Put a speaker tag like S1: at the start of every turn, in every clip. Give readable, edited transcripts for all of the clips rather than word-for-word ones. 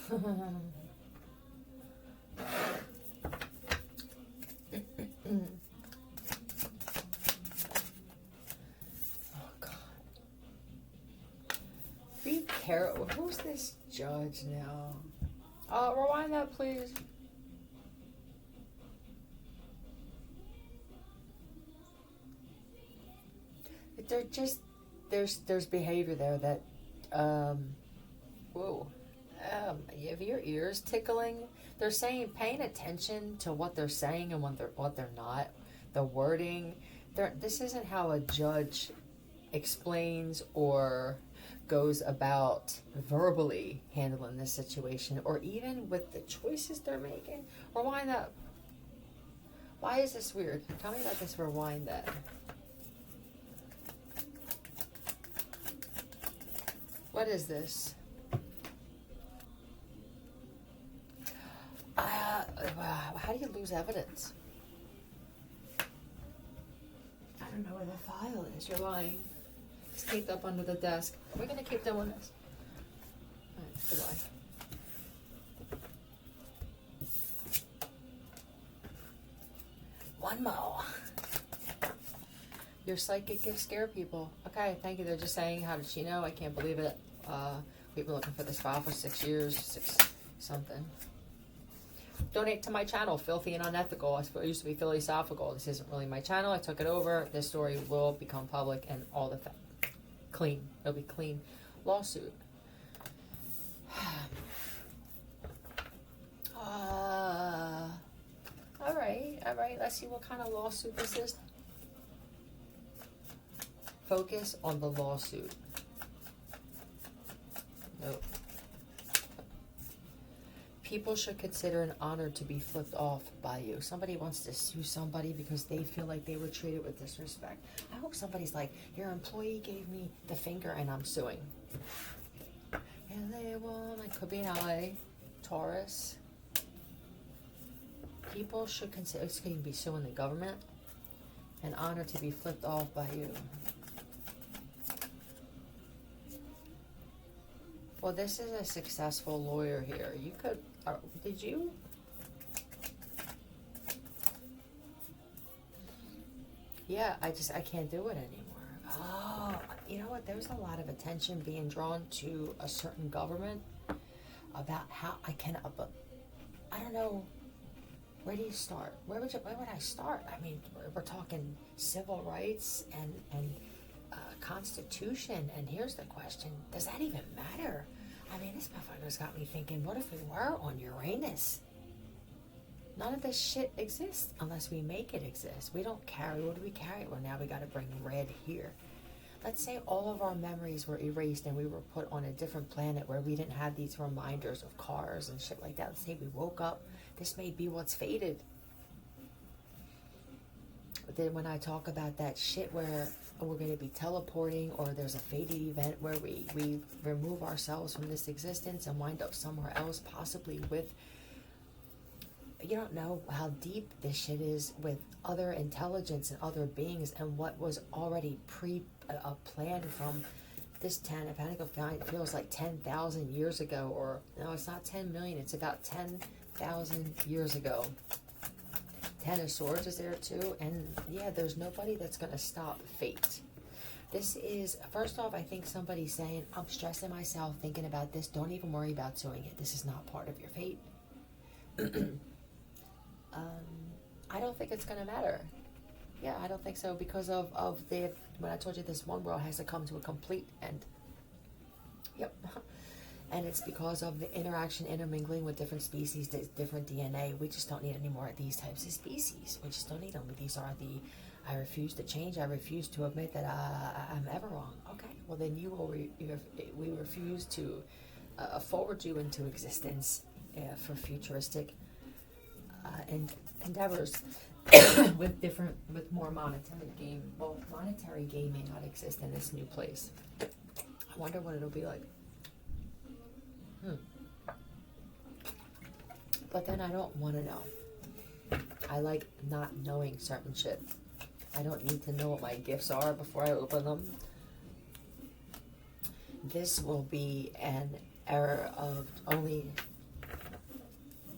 S1: God. Be careful. Who's this judge now? Rewind that, please. They're just there's behavior there that whoa. You have your ears tickling. They're saying, paying attention to what they're saying and what they're not. The wording. This isn't how a judge explains or goes about verbally handling this situation, or even with the choices they're making. Rewind up. Why is this weird? Tell me about this. Rewind that. What is this? How do you lose evidence? I don't know where the file is. You're lying. It's taped up under the desk. We're going to keep doing this. Alright, goodbye. One more. Your psychic gifts scare people. Okay, thank you. They're just saying, how did she know? I can't believe it. We've been looking for this file for 6 years. 6 something. Donate to my channel, Filthy and Unethical. I used to be Philosophical. This isn't really my channel. I took it over. This story will become public and all the clean. It'll be clean. Lawsuit. All right. Let's see what kind of lawsuit this is. Focus on the lawsuit. Nope. People should consider an honor to be flipped off by you. Somebody wants to sue somebody because they feel like they were treated with disrespect. I hope somebody's like, your employee gave me the finger and I'm suing. And they won't. It could be an eye. Taurus. People should consider, it's going to be suing the government. An honor to be flipped off by you. Well, this is a successful lawyer here. You could, did you? Yeah, I can't do it anymore. Oh, you know what? There's a lot of attention being drawn to a certain government about how I don't know, where do you start? Where would I start? I mean, we're talking civil rights and Constitution, and here's the question, does that even matter? I mean, this motherfucker's got me thinking, what if we were on Uranus? None of this shit exists unless we make it exist. We don't carry, what do we carry? Well, now we got to bring red here. Let's say all of our memories were erased and we were put on a different planet where we didn't have these reminders of cars and shit like that. Let's say we woke up, this may be what's fated. But then when I talk about that shit where we're going to be teleporting, or there's a fated event where we remove ourselves from this existence and wind up somewhere else, possibly with, you don't know how deep this shit is with other intelligence and other beings, and what was already planned from this 10, if anything, feels like 10,000 years ago, or no, it's not 10 million, it's about 10,000 years ago. 10 of Swords is there too, and yeah, there's nobody that's going to stop fate. This is, first off, I think somebody's saying, I'm stressing myself thinking about this, don't even worry about suing it, this is not part of your fate. I don't think it's going to matter. Yeah, I don't think so, because of when I told you this one world has to come to a complete end. Yep. And it's because of the interaction, intermingling with different species, different DNA. We just don't need any more of these types of species. We just don't need them. These are I refuse to change. I refuse to admit that I'm ever wrong. Okay, well then we refuse to forward you into existence for futuristic endeavors with more monetary gain. Well, monetary gain may not exist in this new place. I wonder what it'll be like. But then I don't want to know. I like not knowing certain shit. I don't need to know what my gifts are before I open them. This will be an era of only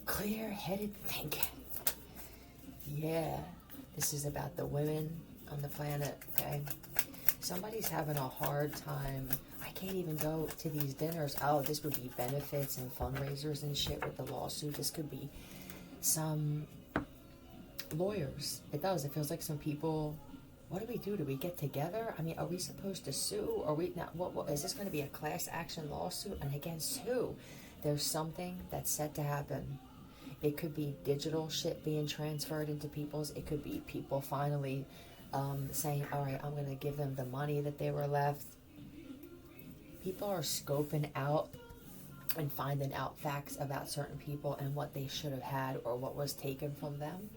S1: clear-headed thinking. Yeah, this is about the women on the planet, okay? Somebody's having a hard time. I can't even go to these dinners. Oh, this would be benefits and fundraisers and shit with the lawsuit. This could be some lawyers. It does. It feels like some people. What do we do? Do we get together? I mean, are we supposed to sue? Are we not? What is this going to be a class action lawsuit? And against who? There's something that's set to happen. It could be digital shit being transferred into people's. It could be people finally saying, all right, I'm going to give them the money that they were left. People are scoping out and finding out facts about certain people and what they should have had or what was taken from them.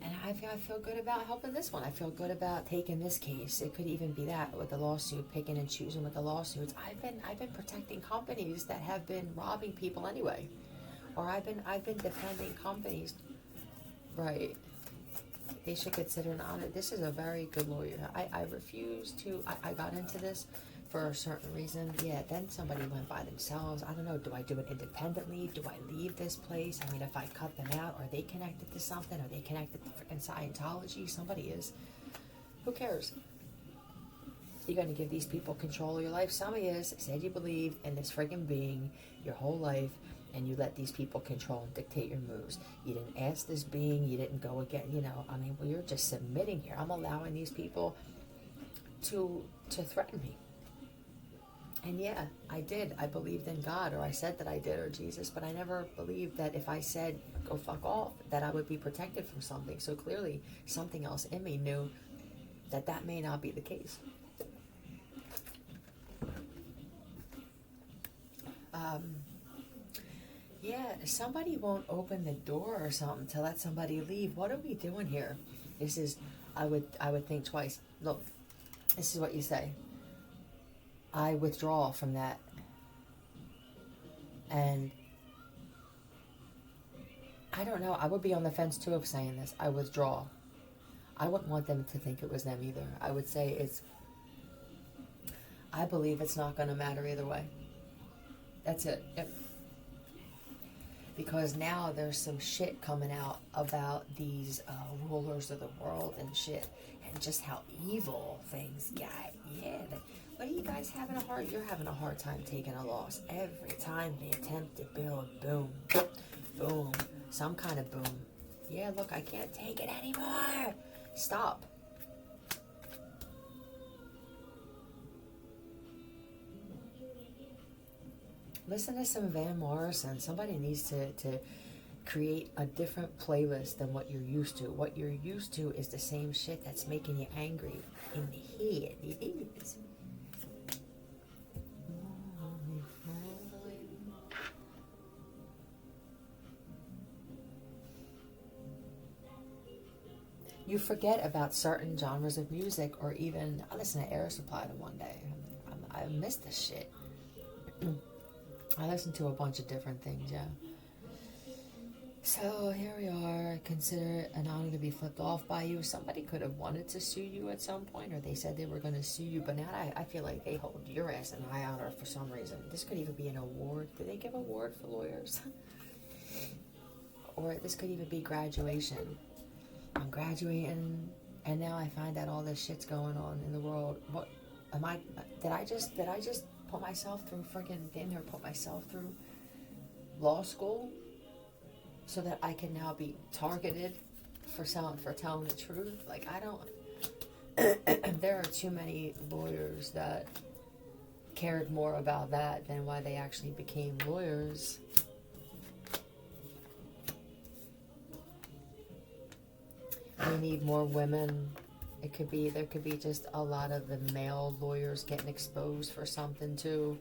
S1: And I feel good about helping this one. I feel good about taking this case. It could even be that with the lawsuit, picking and choosing with the lawsuits. I've been protecting companies that have been robbing people anyway, or I've been defending companies. Right? They should consider an honor. This is a very good lawyer. I refuse to. I got into this for a certain reason. Yeah, then somebody went by themselves. I don't know. Do I do it independently? Do I leave this place? I mean, if I cut them out, are they connected to something? Are they connected to freaking Scientology? Somebody is. Who cares? You're going to give these people control of your life. Some of you said you believed in this friggin' being your whole life, and you let these people control and dictate your moves. You didn't ask this being. You didn't go again. You know, I mean, well, you're just submitting here. I'm allowing these people to threaten me. And yeah, I did. I believed in God, or I said that I did, or Jesus, but I never believed that if I said, go fuck off, that I would be protected from something. So clearly, something else in me knew that that may not be the case. Yeah, somebody won't open the door or something to let somebody leave. What are we doing here? This is, I would think twice. Look, this is what you say. I withdraw from that. And I don't know. I would be on the fence too of saying this. I withdraw. I wouldn't want them to think it was them either. I would say I believe it's not going to matter either way. That's it. Yep. Because now there's some shit coming out about these rulers of the world and shit. And just how evil things get. Yeah. What are you guys having a hard? You're having a hard time taking a loss. Every time they attempt to build, boom, boom, some kind of boom. Yeah, look, I can't take it anymore. Stop. Listen to some Van Morrison. Somebody needs to create a different playlist than what you're used to. What you're used to is the same shit that's making you angry in the head. It is. You forget about certain genres of music, or even, I listened to Air Supply one day. I missed this shit. I listened to a bunch of different things, yeah. So here we are. Consider it an honor to be flipped off by you. Somebody could have wanted to sue you at some point, or they said they were going to sue you, but now I feel like they hold your ass in high honor for some reason. This could even be an award. Do they give an award for lawyers? Or this could even be graduation. I'm graduating, and now I find out all this shit's going on in the world. What am I? Did I just put myself through put myself through law school, so that I can now be targeted for telling the truth? Like, I don't. There are too many lawyers that cared more about that than why they actually became lawyers. We need more women. There could be just a lot of the male lawyers getting exposed for something too.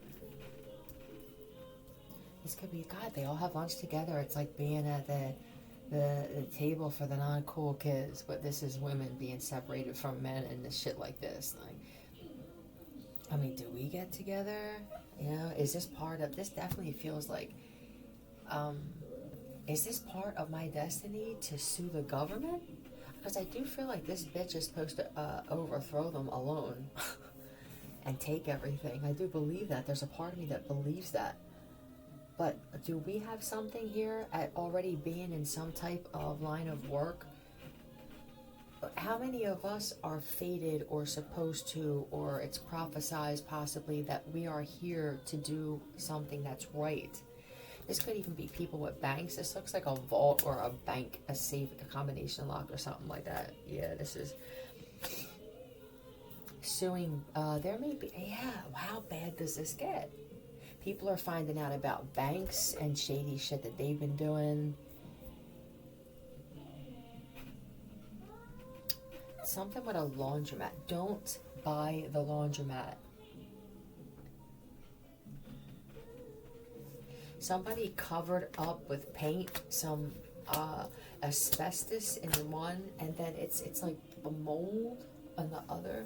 S1: This could be, God, they all have lunch together. It's like being at the table for the non-cool kids, but this is women being separated from men and this shit like this. Like, I mean, do we get together? You know, is this part of, this definitely feels like, is this part of my destiny to sue the government? Because I do feel like this bitch is supposed to overthrow them alone and take everything. I do believe that. There's a part of me that believes that. But do we have something here at already being in some type of line of work? How many of us are fated or supposed to, or it's prophesized possibly that we are here to do something that's right? This could even be people with banks. This looks like a vault or a bank, a safe, a combination lock or something like that. Yeah, this is suing. There may be, yeah, how bad does this get? People are finding out about banks and shady shit that they've been doing. Something with a laundromat. Don't buy the laundromat. Somebody covered up with paint some asbestos in one, and then it's like a mold on the other.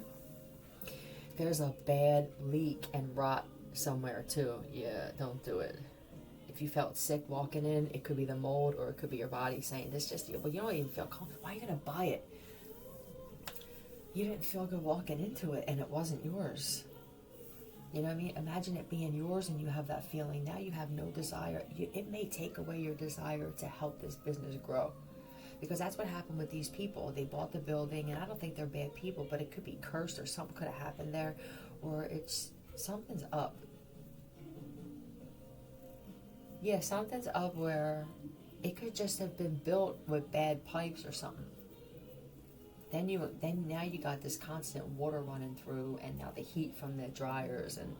S1: There's a bad leak and rot somewhere too. Yeah, don't do it. If you felt sick walking in, it could be the mold or it could be your body saying this just, but you don't even feel comfortable. Why are you gonna buy it? You didn't feel good walking into it and it wasn't yours. You know what I mean? Imagine it being yours and you have that feeling. Now you have no desire. It may take away your desire to help this business grow. Because that's what happened with these people. They bought the building, and I don't think they're bad people, but it could be cursed or something could have happened there, or it's something's up. Yeah, something's up where it could just have been built with bad pipes or something. Then now you got this constant water running through, and now the heat from the dryers, and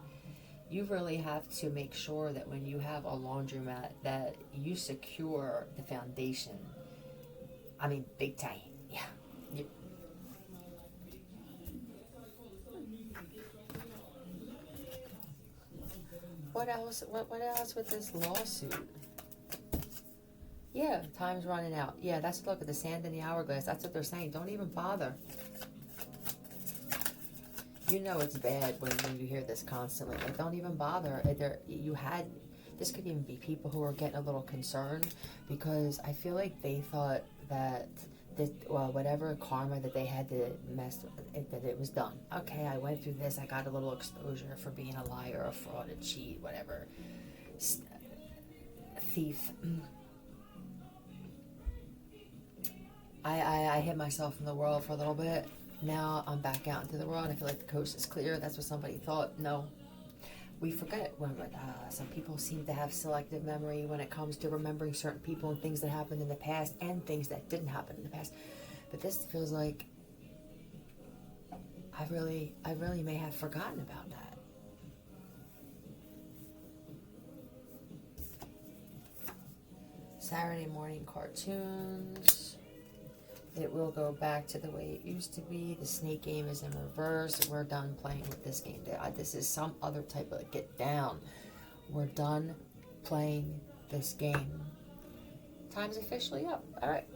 S1: you really have to make sure that when you have a laundromat that you secure the foundation. I mean, big time. Yeah. What else? What else with this lawsuit? Yeah, time's running out. Yeah, that's look at the sand in the hourglass. That's what they're saying. Don't even bother. You know it's bad when you hear this constantly. Like, don't even bother. This could even be people who are getting a little concerned because I feel like they thought that whatever karma that they had to mess with, that it was done. Okay, I went through this. I got a little exposure for being a liar, a fraud, a cheat, whatever. Thief. I hid myself from the world for a little bit. Now I'm back out into the world. I feel like the coast is clear. That's what somebody thought. No. We forget when some people seem to have selective memory when it comes to remembering certain people and things that happened in the past and things that didn't happen in the past. But this feels like I really may have forgotten about that. Saturday morning cartoons. It will go back to the way it used to be. The snake game is in reverse. We're done playing with this game. This is some other type of get down. We're done playing this game. Time's officially up. All right.